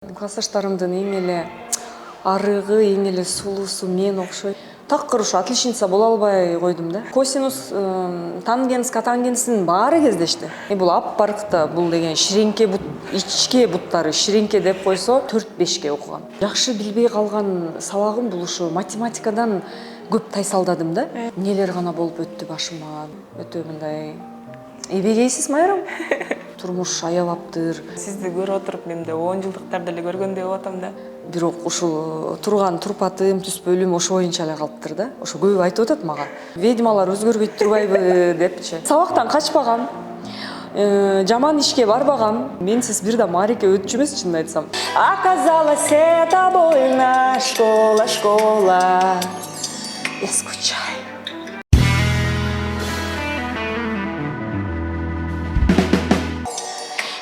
Классташтарымдын эң эле арыгы, эң эле сулуусу мен окшойт. Такыр ушу отличница боло албай койдум да. Косинус, тангенс, котангенстин баары кездешти. Бул аппарк да, бул деген ширеңке бут, ичке буттары ширеңке деп койсо 4-5ке окугам. Жакшы билбей калган сабагым бул ушу математикадан көп тайсалдадым да. Эмнелер гана болуп өттү башыма. Өтө мындай эбегейсиз Майрам. Турмуш аябаптыр. Сизди көрүп отуруп мен да 10 жылдыктарды эле көргөндөй болуп атам да. Бирок ушул турган турпатым, түспөлүм ошо боюнча эле калыптыр да. Ошо көп айтып атат мага. Ведьмалар өзгөрбөйт турбайбы депчи. Сабактан качпагам. Жаман ишке барбагам. Менсиз бир да маареке өтчү эмес, чынын айтсам. Оказалось, это больно, школа, школа. Я скучаю.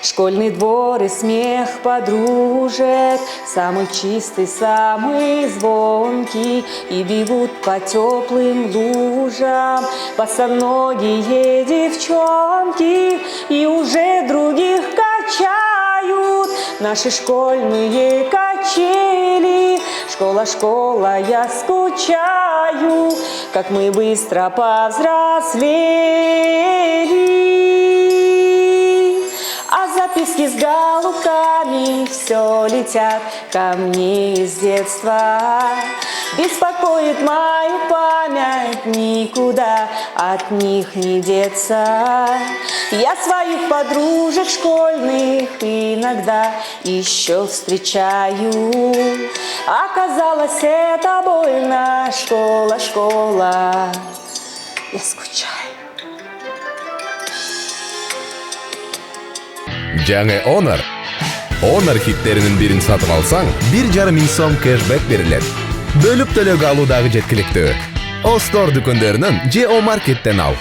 Школьный двор и смех подружек, самый чистый, самый звонкий, и бегут по теплым лужам босоногие девчонки, и уже других качают наши школьные качели. Школа, школа, я скучаю, как мы быстро повзрослели. А записки с голубками все летят ко мне из детства. Беспокоит мою память, никуда от них не деться. Я своих подружек школьных иногда еще встречаю. Оказалось, это больно, школа, школа. Я скучаю. Жаңы Honor хиттеринин бирин сатып алсаң, 1,5 миң сом кэшбэк берилет. Бөлүп төлөгө алуу дагы жеткиликтүү. О-Store дүкөндөрүнөн же О-Маркеттен ал.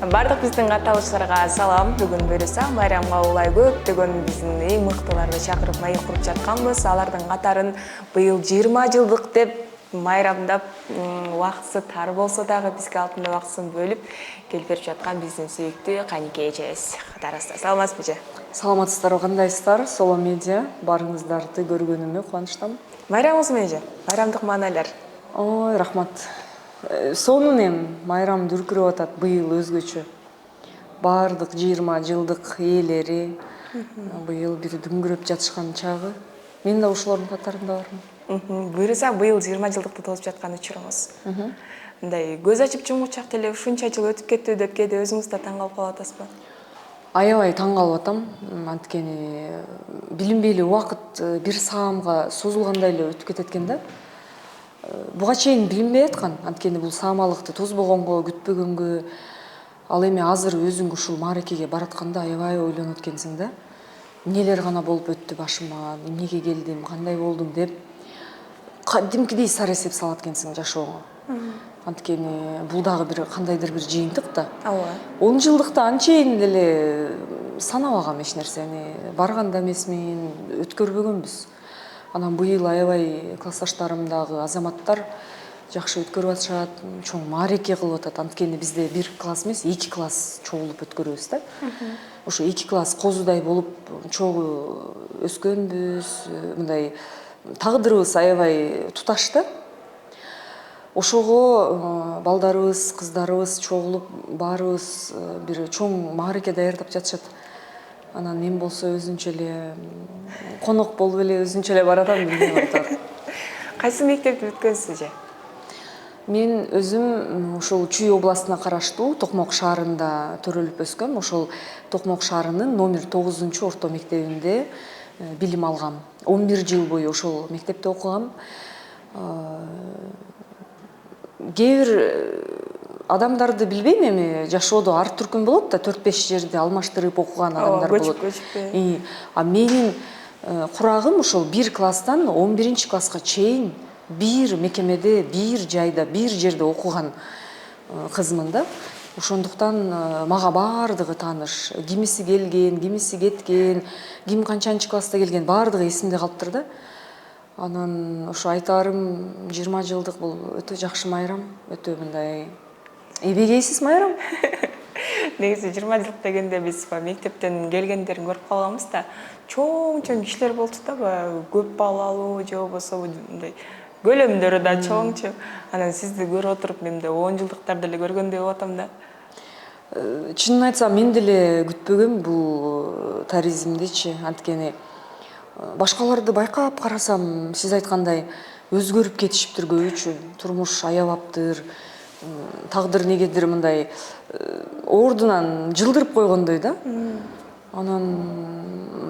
Бардык биздин катталыштарга салам. Бүгүн буюрса Майрамга улай көптөгөн биздин эң мыктыларды чакырып маек куруп жатканбыз. Алардын катарын быйыл 20 жылдык деп майрамдап, убактысы тар болсо дагы бизге алтында убактысын бөлүп келип берип жаткан биздин сүйүктүү Канике эжебиз катарыбызда. Саламатсызбы эже? Саламатсыздарбы, кандайсыздар? Соло медиа барыңыздарды көргөнүмө кубанычтамын. Майрамыңыз эже? Майрамдык маанайлар. Ой, рахмат. Сонун майрам дүркүрөп атат быйыл өзгөчө. Бардык 20 жылдык ээлери быйыл бир дүңгүрөп жатышкан чагы. Мен да ошолордун катарында бармын. Буюрса быйыл 20 жылдыкты толуп жаткан учуруңуз. Мындай көз ачып жумгучак эле ушунча жыл өтүп кеттү деп кээде өзүңүз да таң калып калып атасызбы? Аябай таң калып атам. Анткени билинбей эле убакыт бир саамга созулгандай эле өтүп кетет экен да. Буга чейин билинбей аткан, анткени бул саамалыкты тозбогонго, күтпөгөнгө, ал эми азыр өзүң ушул маарекеге баратканда аябай ойлонот экенсиң да. Эмнелер гана болуп өттү башыма, эмнеге келдим, кандай болдум деп кадимкидей сар эсеп салат экенсиң жашооңо. Анткени бул дагы бир кандайдыр бир жыйынтык да. Ооба. 10 жылдыкта анчейин деле санабагам эч нерсени, барганда эмесмин, өткөрбөгөнбүз. Анан быйыл аябай классташтарымдагы азаматтар жакшы өткөрүп атышат, чоң маареке кылып атат. Анткени бизде 1 класс эмес, 2 класс чогулуп өткөрөбүз да. Ошо 2 класс козудай болуп чогуу өскөнбүз, мындай тагдырыбыз аябай туташ да. Ошого балдарыбыз, кыздарыбыз чогулуп баарыбыз бир чоң маареке даярдап жатышат. Анан мен болсо өзүнчө эле конок болуп эле өзүнчө эле баратам билбейм атат. Кайсы мектепти бүткөнсүз эже? Мен өзүм ошол Чүй областына караштуу Токмок шаарында төрөлүп өскөм. Ошол Токмок шаарынын номер 9 орто мектебинде билим алгам. 11 жыл бою ошол мектепте окугам. Кээ бир адамдарды билбейм, эми жашоодо ар түркүн болот да, 4-5 жерде алмаштырып окуган адамдар болот. А менин курагым ошол 1 класстан 11 класска чейин бир мекемеде, бир жайда, бир жерде окуган кызмын да. Ошондуктан мага баардыгы тааныш. Кимиси келген, кимиси кеткен, ким канчанчы класста келген баардыгы эсимде калыптыр да. Анан ошо айтаарым 20 жылдык бул өтө жакшы майрам, өтө мындай эбегейсиз майрам. Негизи 20 жыл дегенде биз мектептен келгендерин көрүп калганбыз да. Чоң кишилер болчу да, көп балалуу же болбосо мындай көлөмдөрү да чоңчу. Анан сизди көрүп отуруп мен да 10 жылдыктарды эле көргөндөй болуп атам да. Чынын айтсам мен деле күтпөгөм бул таризмдичи. Анткени башкаларды байкап карасам, сиз айткандай өзгөрүп кетишиптир көбүчү. Турмуш аябаптыр. Тагдыр негедир мындай ордунан жылдырып койгондой да. Анан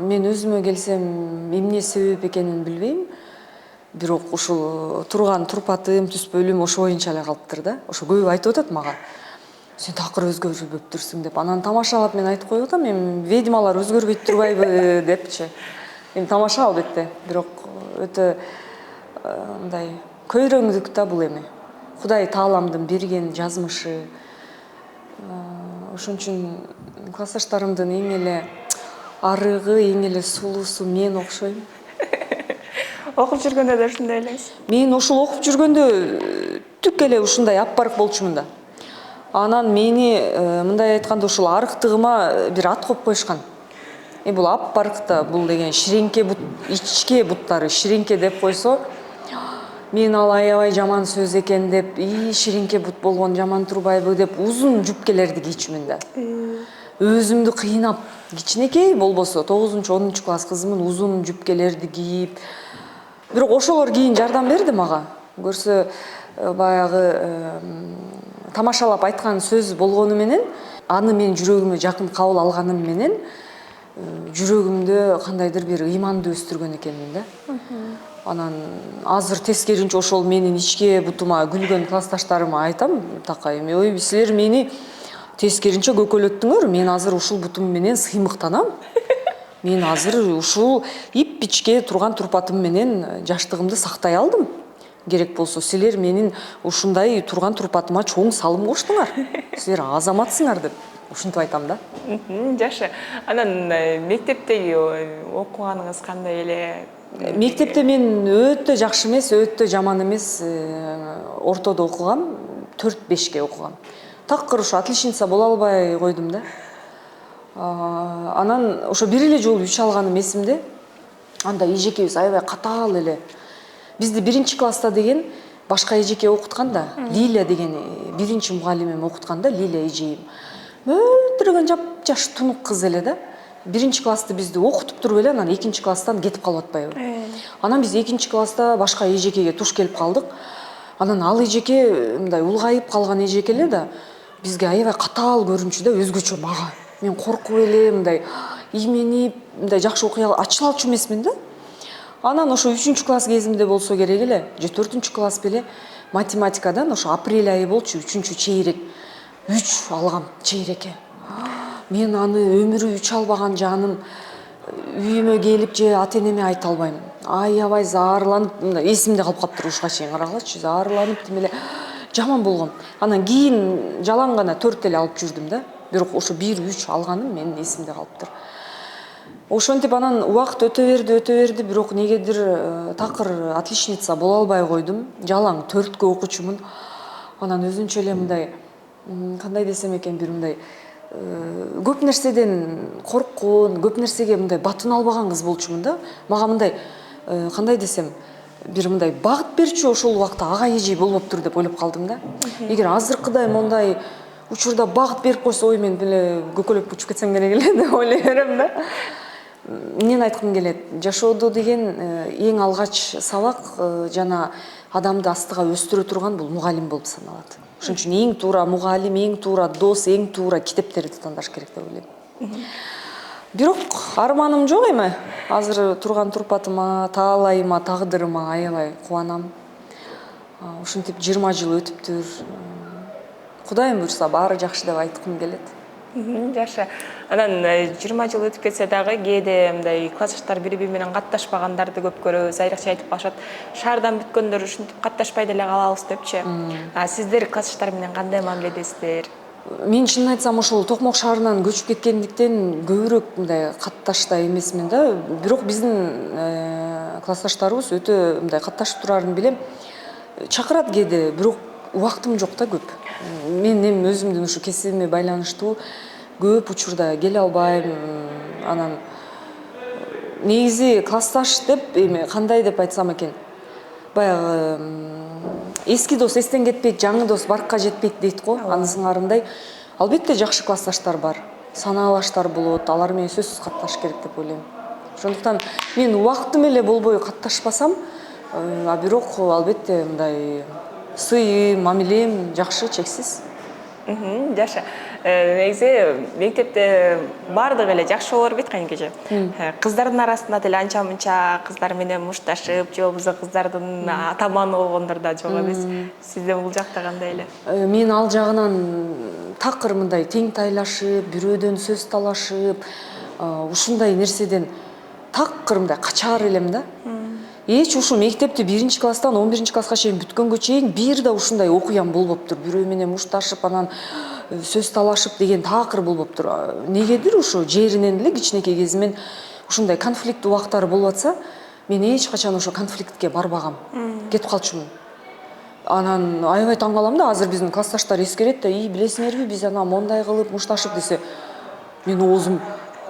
мен өзүмө келсем, эмне себеп экенин билбейм. Бирок ушул турган турпатым, түспөлүм ошо боюнча эле калыптыр да. Ошо көп айтып атат мага. Сен такыр өзгөрүп деп. Анан тамашалап мен айтып коюп атам, эми ведьмалар өзгөрбөйт турбайбы депчи. Эми тамаша албетте, бирок өтө мындай көйрөңдүк да бул эми. Кудай тааламдын берген жазмышы. Ошон үчүн классташтарымдын эң эле арыгы, эң эле сулуусу мен окшойм. Окуп жүргөндө да ушундай элеңиз? Мен ушул окуп жүргөндө түк эле ушундай аппарык болчумун да. Анан мени мындай айтканда ушул арыктыгыма бир ат коюп коюшкан. Бул аппарык да, бул деген ширеңке бут, ичке буттары ширеңке деп койсо, мен ал аябай жаман сөз экен деп, ширеңке бут болгон жаман турбайбы деп узун жупкелерди кийчүмүн да. Өзүмдү кыйнап, кичинекей болбосо 9-10 класс кызымын, узун жупкелерди кийип. Бирок ошолор кийин жардам берди мага. Көрсө баягы тамашалап айткан сөз болгону менен, аны мен жүрөгүмө жакын кабыл алганым менен жүрөгүмдө кандайдыр бир ыйманды өстүргөн экенмин да. Анан азыр тескеринче ошол менин ичке бутума күлгөн классташтарыма айтам, такай, ой, силер мени тескеринче көкөлөттүңөр, мен азыр ушул бутум менен сыймыктанам. Мен азыр ушул ип ичке турган турпатым менен жаштыгымды сактай алдым. Керек болсо силер менин ушундай турган турпатыма чоң салым коштуңар. Силер азаматсыңар деп ушинтип айтам да. Жакшы. Анан мектептеги окуганыңыз кандай эле? Мектепте мен өтө жакшы эмес, өтө жаман эмес, ортодо окугам, 4-5ке окугам. Такыр ушу отличница боло албай койдум да. Анан ошо бир эле жолу 3 алганым эсимде. Анда эжекебиз аябай катаал эле. Бизди 1-класста деген башка эжеке окуткан да, Лилия деген 1-мугалимим окуткан да, Лилия эжейим. Мөлдүрөгөн жап-жаш тунук кыз эле да. 1-классты бизди окутуп туруп эле, анан 2-класстан кетип калып атпайбы. Анан биз 2-класста башка эжекеге туш келип калдык. Анан ал эжеке мындай улгайып калган эжеке эле да, бизге аябай катаал көрүнчү да, өзгөчө мага. Мен коркуп эле мындай ийменип, мындай жакшы окуй ачылалчу эмесмин да. Анан ошо 3-класс кезимде болсо керек эле, же 4-класс беле, математикадан ошо апрель айы болчу, 3-чейрек 3 алгам чейрекке. Мен аны өмүрү 3 албаган жаным үйүмө келип же ата-энеме айта албайм. Аябай заарыланып, эсимде калып каптыр ушуга чейин, карагылачы, заарыланып тим эле жаман болгом. Анан кийин жалаң гана 4 эле алып жүрдүм да. Бирок ошо 1-3 алганым менин эсимде калыптыр. Ошентип анан убакыт өтө берди, бирок негедир такыр отличница боло албай койдум. Жалаң 4кө окучумун. Анан өзүнчө эле мындай, кандай десем экен, бир мындай көп нерседен корккон, көп нерсеге мындай батын албаган кыз болчумун да. Мага мындай, кандай десем, бир мындай багыт берчү ошол убакта ага эже болбоптур деп ойлоп калдым да. Эгер азыркыдай мондай учурда багыт берип койсо, ой, мен деле көкөлөп учуп кетсем керек эле деп ойлой берем да. Эмнени айткым келет? Жашоодо деген эң алгач сабак жана адамды астыга өстүрө турган бул мугалим болуп саналат. Ошон үчүн эң туура мугалим, эң туура дос, эң туура китептерди тандаш керек деп ойлойм. Бирок арманым жок эми. Азыр турган турпатыма, таалайыма, тагдырыма аябай кубанам. Ушинтип 20 жыл өтүптүр. Кудайым буйрса баары жакшы деп айткым келет. Жакшы. Анан 20 жыл өтүп кетсе дагы кээде мындай классташтар бири-бири менен катташпагандарды көп көрөбүз. Айрыкча айтып калышат, шаардан бүткөндөр ушинтип катташпай деле калабыз депчи. Сиздер классташтар менен кандай мамиледесиздер? Мен чынын айтсам ошол Токмок шаарынан көчүп кеткендиктен көбүрөөк мындай катташта эмесмин да. Бирок биздин классташтарыбыз өтө мындай катташып турарын билем. Чакырат кээде, бирок убактым жок да көп. Мен эми өзүмдүн ушу кесибиме байланыштуу көп учурда келе албайм. Анан негизи классташ деп эми кандай деп айтсам экен, баягы эски дос эстен кетпейт, жаңы дос баркка жетпейт дейт го. Анын сыңарындай албетте жакшы классташтар бар, санаалаштар болот, алар менен сөзсүз катташ керек деп ойлойм. Ошондуктан мен убактым эле болбой катташпасам, бирок албетте мындай сыйым, мамилем жакшы, чексиз. Жакшы. Негизи мектепте бардыгы эле жакшы болор бит кайынкеже. Кыздардын арасында деле анча мынча кыздар менен мушташып, же болбосо кыздардын атаманы болгондор да жок эмес. Сизде бул жакта кандай эле? Мен ал жагынан такыр мындай тең тайлашып, бирөөдөн сөз талашып, ушундай нерседен такыр мындай качаар элем да. Эч ушу мектепти 1-класстан 11-класска чейин бүткөнгө чейин бир да ушундай окуям болбоптур. Бирөө менен мушташып, анан сөз талашып деген такыр болбоптур. Негедир ушу жеринен эле кичинекей кезимен ушундай конфликт убактары болуп атса, мен эч качан ошо конфликтке барбагам. Кетип калчумун. Анан аябай таң калам да, азыр биздин классташтар эскерет да, билесиңерби, биз ана мондай кылып мушташып десе, мен оозум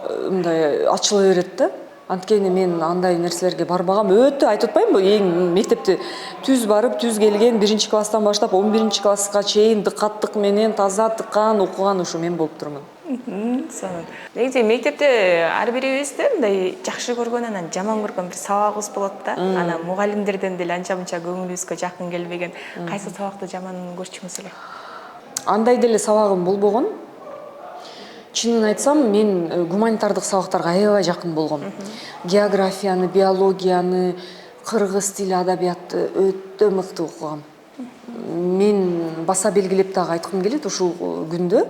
мындай ачыла берет да. Анткени мен андай нерселерге барбагам. Өтө айтып атпаймынбы, эң мектепти түз барып, түз келген 1-класстан баштап 11-класска чейин дыкаттык менен таза тыккан окуган ушу мен болуп турмун. Сонун. Негизи мектепте ар бирибизде мындай жакшы көргөн, анан жаман көргөн бир сабагыбыз болот да. Анан мугалимдерден деле анча мынча көңүлүбүзгө жакын келбеген. Кайсы сабакты жаман көрчүңүз эле? Андай деле сабагым болбогон. Чынын айтсам, мен гуманитардык сабактарга аябай жакын болгом. Географияны, биологияны, кыргыз тили, адабиятты өтө мыкты окугам. Мен баса белгилеп дагы айткым келет, ушул күндө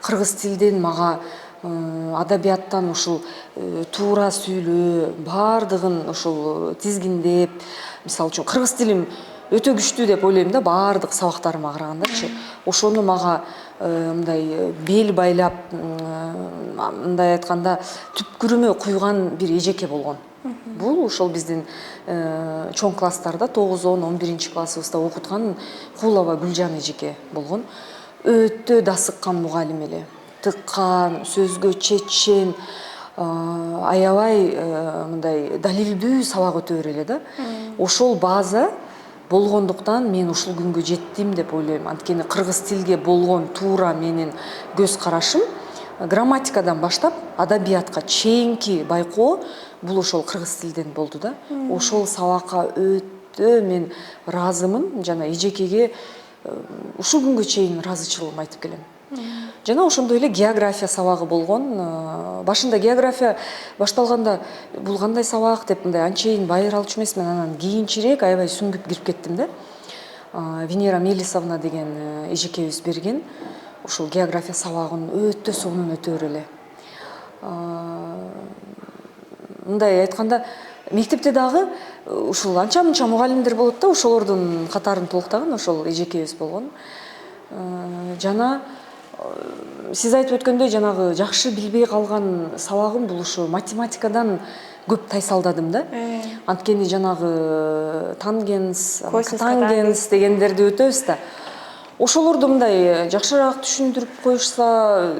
кыргыз тилден мага адабияттан ушул туура сүйлөө баардыгын ушул тизгиндеп, мисалы үчүн кыргыз тилим өтө күчтүү деп ойлойм да, баардык сабактарыма карагандачы. Ошону мага мындай бел байлап, мындай айтканда түпкүрүмө куйган бир эжеке болгон. Бул ошол биздин чоң класстарда 9-10, 11-классыбызда окуткан Куулова Гүлжан эжеке болгон. Өтө дасыккан мугалим эле. Тыккан, сөзгө чечен, аябай мындай далилдүү сабак өтө бере эле да. Ошол база болгондуктан мен ушул күнгө жеттим деп ойлойм. Анткени кыргыз тилге болгон туура менин көз карашым грамматикадан баштап адабиятка чейинки байкоо бул ошол кыргыз тилден болду да. Ошол сабакка өтө мен ыраазымын, жана эжекеге ушул күнгө чейин ыраазычылыгымды айтып келем. Жана ошондой эле география сабагы болгон. Башында география башталганда бул кандай сабак деп мындай анчейин байыр алчу эмесмин, анан кийинчерээк аябай сүңгүп кирип кеттим да. Венера Мелисовна деген эжекебиз берген. Ушул география сабагын өтө сонун өтө бере эле. Мындай айтканда, мектепте дагы ушул анча-мынча мугалимдер болот да, ошолордун катарын толуктаган ошол эжекебиз болгон. Жана сиз айтып өткөндөй, жанагы жакшы билбей калган сабагым бул ушу математикадан көп тайсалдадым да. Анткени жанагы тангенс, котангенс дегендерди өтөбүз да. Ошолорду мындай жакшыраак түшүндүрүп коюшса,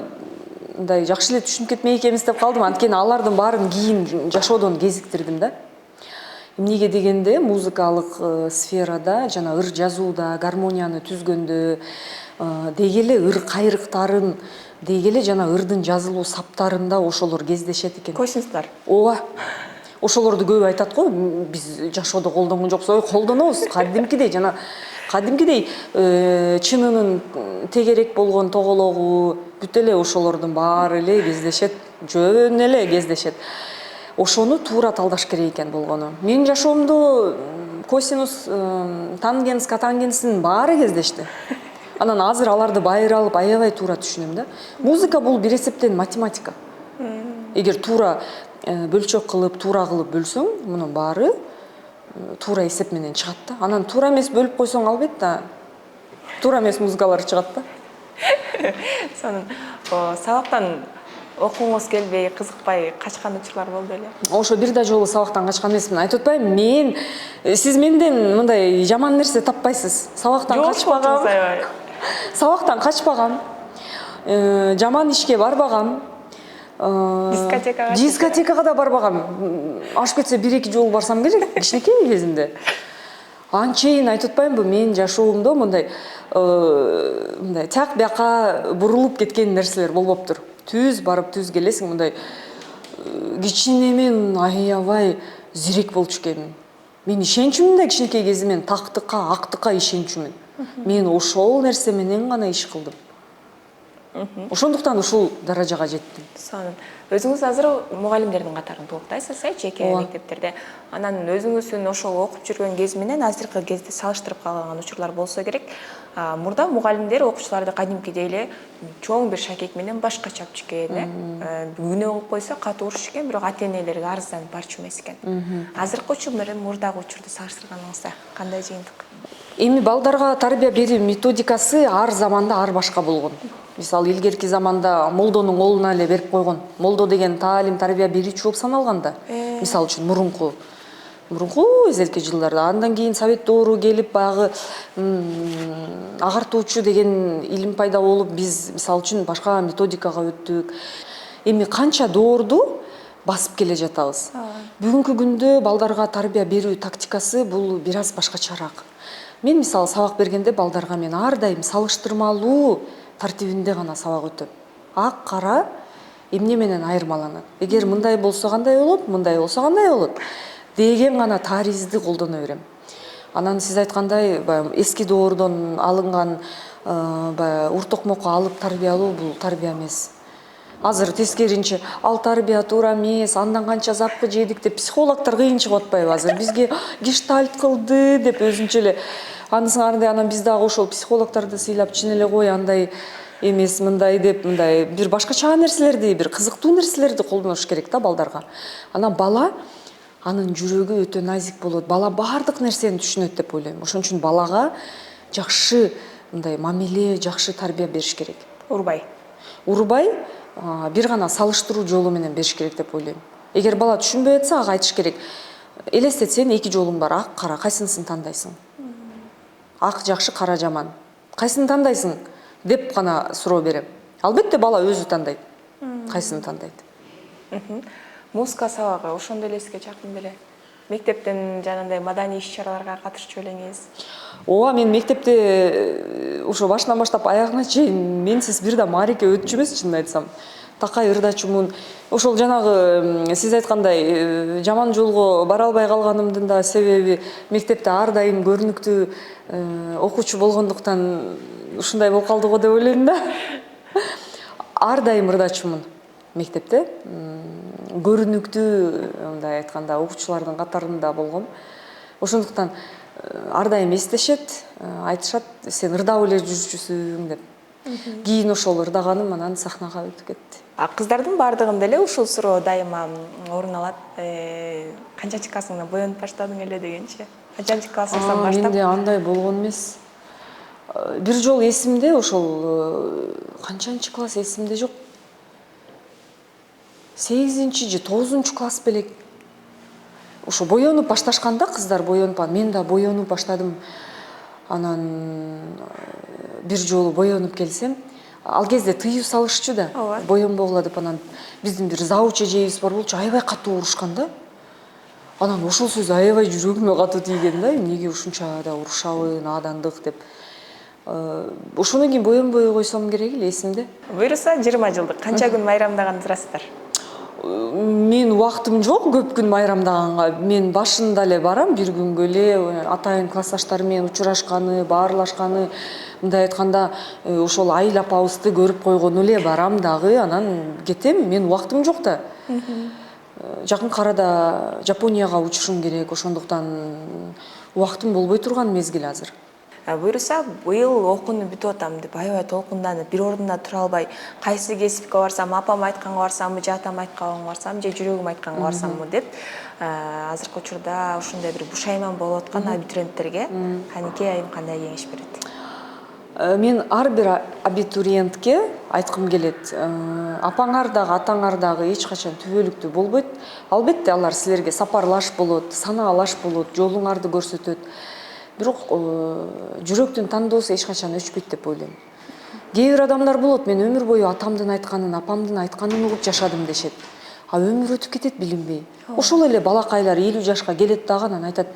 мындай жакшы эле түшүнүп кетмек экенбиз деп калдым. Анткени алардын баарын кийин жашоодон кезиктирдим да. Эмнеге дегенде, музыкалык сферада, жана ыр жазууда, гармонияны түзгөндө, деги эле ыр кайрыктарын, деги эле жана ырдын жазылуу саптарында ошолор кездешет экен. Койсуңуздар. Ооба. Ошолорду көп айтат го, биз жашоодо колдонгон жокпуз. Ой, колдонобуз, кадимкидей жана кадимкидей чынынын тегерек болгон тогологу, бүт эле ошолордун баары эле кездешет, жөн эле кездешет. Ошону туура талдаш керек экен болгону. Менин жашоомдо косинус, тангенс, котангенстин баары кездешти. Анан азыр аларды байыр алып аябай туура түшүнөм да. Музыка бул бир эсептен математика. Эгер туура бөлчөк кылып, туура кылып бөлсөң, мунун баары туура эсеп менен чыгат да. Анан туура эмес бөлүп койсоң, албетте туура эмес музыкалар чыгат да. Сонун сабактан окуңуз келбей, кызыкпай качкан учурлар болду эле. Ошо бир да жолу сабактан качкан эмесмин. Айтып атпаймынбы, сиз менден мындай жаман нерсе таппайсыз. Сабактан качпагам. Сабактан качпагам. Жаман ишке барбагам. Дискотекага да барбагам. Ашып кетсе 1-2 жолу барсам керек, кичинекей кезимде. Анчейин айтып атпаймынбы, менин жашоомдо мындай тяк бияка бурулуп кеткен нерселер болбоптур. Түз барып түз келесиң, мындай кичинемен аябай зирек болчу экенмин. Мен ишенчүмүн да кичинекей кезимен тактыкка, актыкка ишенчүмүн. Мен ошол нерсе менен гана иш кылдым. Ошондуктан ушул даражага жеттим. Сонун. Өзүңүз азыр мугалимдердин катарын толуктайсыз, жеке мектептерде. Анан өзүңүздүн ошол окуп жүргөн кез менен азыркы кезде салыштырып калган учурлар болсо керек. Мурда мугалимдер окуучуларды кадимкидей эле чоң бир шакек менен башкача алып чыккен, күнөө кылып койсо катуу уруш экен, бирок ата-энелерге арызданып барчу эмес экен. Азыркы учур менен мурдагы учурду салыштырганыңызда кандай жыйынтык? Эми балдарга тарбия берүү методикасы ар заманда ар башка болгон. Мисалы, илгерки заманда молдонун колуна эле берип койгон. Молдо деген таалим тарбия берүүчү болуп саналган да. Мисалы үчүн мурунку эзелки жылдарда. Андан кийин Совет доору келип, баягы агартуучу деген илим пайда болуп, биз мисалы үчүн башка методикага өттүк. Эми канча доорду басып келе жатабыз. Бүгүнкү күндө балдарга тарбия берүү тактикасы бул бир аз башкачараак. Мен мисалы сабак бергенде балдарга мен ар дайым салыштырмалуу тартибинде гана сабак өтөм. Ак кара эмне менен айырмаланат. Эгер мындай болсо кандай болот, мындай болсо кандай болот деген гана таризди колдоно берем. Анан сиз айткандай, эски доордон алынган уртокмокко алып тарбиялоо бул тарбия эмес. Азыр тескеринче, ал тарбия туура эмес, андан канча запкы жедик деп психологдор кыйын чыгып атпайбы азыр? Бизге гештальт кылды деп өзүнчө эле анысы андай, анан биз дагы ошол психологдорду сыйлап чын эле кой андай эмес, мындай деп, мындай бир башкача нерселерди, бир кызыктуу нерселерди колдоnuш керек да балдарга. Анан бала анын жүрөгү өтө назик болот. Бала баардык нерсени түшүнөт деп ойлойм. Ошон үчүн балага жакшы мындай мамиле, жакшы тарбия бериш керек. Урбай, бир гана салыштыруу жолу менен бериш керек деп ойлойм. Эгер бала түшүнбөй атса, ага айтыш керек. Элестетсең, 2 жолуң бар, ак, кара, кайсынысын тандайсың? Ак жакшы, кара жаман. Кайсыны тандайсың деп гана суроо берем. Албетте бала өзү тандайт. Кайсыны тандайт? Музыка сабагы ошондой эле сизге жакын беле? Мектептен жанагындай маданий иш-чараларга катышчу белеңиз? Ооба, мен мектепте ошо башынан баштап аягына чейин менсиз бир да маареке өтчү эмес, чынын айтсам. Такай ырдачумун. Ошол жанагы сиз айткандай жаман жолго бара албай калганымдын да себеби мектепте ар дайым көрүнүктүү окуучу болгондуктан ушундай болуп калды го деп ойлойм да. Ар дайым ырдачумун мектепте. Көрүнүктүү мындай айтканда окуучулардын катарында болгом. Ошондуктан ар дайым эстешет, айтышат, сен ырдап эле жүрчүсүң деп. Кийин ошол ырдаганым анан сахнага өтүп кетти. Кыздардын баардыгында эле ушул суроо дайыма орун алат. Канчанчы классыңда боенуп баштадың эле дегенчи? Канчанчы классыңдан баштап? Менде андай болгон эмес. Бир жолу эсимде, ошол канчанчы класс эсимде жок. 8-чи же 9-чу класс белек. Ошо боенуп башташканда кыздар боенуп, мен да боенуп баштадым. Анан бир жолу боенуп келсем, ал кезде тыюу салышчу да, боенбогула деп. Анан биздин бир завуч эжебиз бар болчу, аябай катуу урушкан да. Анан ошол сөз аябай жүрөгүмө катуу тийген да, эмнеге ушунча да урушабы, надандык деп. Ошондон кийин боенбой койсом керек эле, эсимде. Буюрса 20 жылдык канча күн майрамдаган турасыздар? Мен убактым жок көп күн майрамдаганга. Мен башында эле барам, бир күнгө эле атайын классташтарым менен учурашканы, баарлашканы, мындай айтканда ошол Айыл апабызды көрүп койгону эле барам дагы, анан кетем. Мен убактым жок да. Жакынкы арада Жапонияга учушум керек, ошондуктан убактым болбой турган мезгил азыр. Буюрса, быйыл окууну бүтүп атам деп аябай толкунданып, бир ордунда тура албай, кайсы кесипке барсам, апам айтканга барсамбы, же атам айтканга барсам, же жүрөгүм айтканга барсамбы деп, азыркы учурда ушундай бир бушайман болуп аткан абитуриенттерге Каникей айым кандай кеңеш берет? Мен ар бир абитуриентке айткым келет, апаңар дагы атаңар дагы эч качан түбөлүктүү болбойт. Албетте алар силерге сапарлаш болот, санаалаш болот, жолуңарды көрсөтөт. Бирок жүрөктүн тандоосу эч качан өчпөйт деп ойлойм. Кээ бир адамдар болот, мен өмүр бою атамдын айтканын, апамдын айтканын угуп жашадым дешет. А өмүр өтүп кетет билинбей. Ошол эле балакайлар 50 жашка келет дагы анан айтат: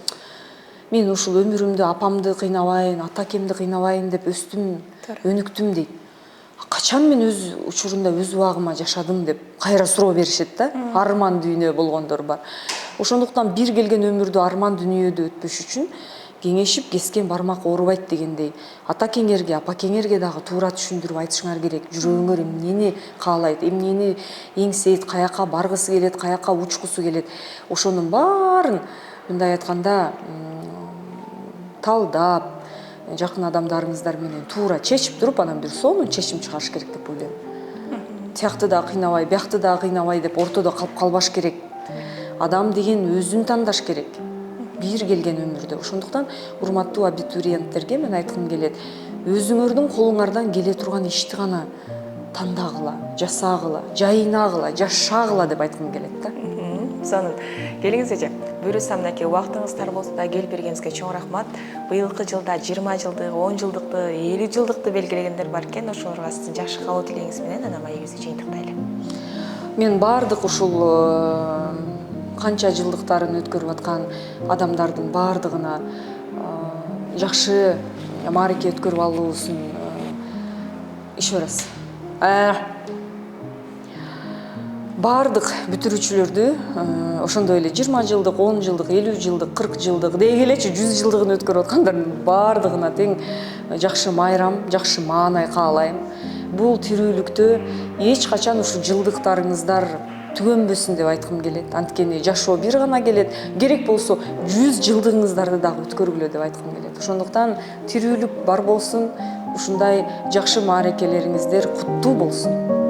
мен ушул өмүрүмдү апамды кыйнабайын, ата акемди кыйнабайын деп өстүм, өнүктүм дейт. Качан мен өз учурунда өз убагыма жашадым деп кайра суроо беришет да. Арман дүйнө болгондор бар. Ошондуктан бир келген өмүрдү арман дүйнөдө өтпөш үчүн кеңешип кескен бармак оорубайт дегендей, ата кеңерге, апа кеңерге дагы туура түшүндүрүп айтышыңар керек. Жүрөгүңөр эмнени каалайт, эмнени эңсейт, каяка баргысы келет, каяка учкусу келет. Ошонун баарын мындай айтканда талдап, жакын адамдарыңыздар менен туура чечип туруп, анан бир сонун чечим чыгарыш керек деп ойлойм. Тиякты да кыйнабай, биякты да кыйнабай деп ортодо калып калбаш керек. Адам деген өзүн тандаш керек. Бир келген өмүрдө. Ошондуктан урматтуу абитуриенттерге мен айткым келет: өзүңөрдүн колуңардан келе турган ишти гана тандагыла, жасагыла, жайынагыла, жашагыла деп айткым келет да. Сонун. Келиңиз эже. Буюрса мынакей убактыңыз тар болсо да келип бергениңизге чоң рахмат. Быйылкы жылда 20 жылдык, 10 жылдыкты, 50 жылдыкты белгилегендер бар экен. Ошолорго сиздин жакшы кабыл тилегиңиз менен анан маегибизди жыйынтыктайлы. Мен бардык ушул канча жылдыктарын өткөрүп аткан адамдардын бардыгына жакшы маареке өткөрүп алуусун еще раз. Бардык бүтүрүүчүлөрдү ошондой эле 20 жылдык, 10 жылдык, 50 жылдык, 40 жылдык, деги элечи 100 жылдыгын өткөрүп аткандардын бардыгына тең жакшы майрам, жакшы маанай каалайм. Бул тирүүлүктө эч качан ушу жылдыктарыңыздар түгөнбөсүн деп айткым келет. Анткени жашоо бир гана келет. Керек болсо 100 жылдыгыңыздарды дагы өткөргүлө деп айткым келет. Ошондуктан тирүүлүк бар болсун, ушундай жакшы маарекелериңиздер куттуу болсун.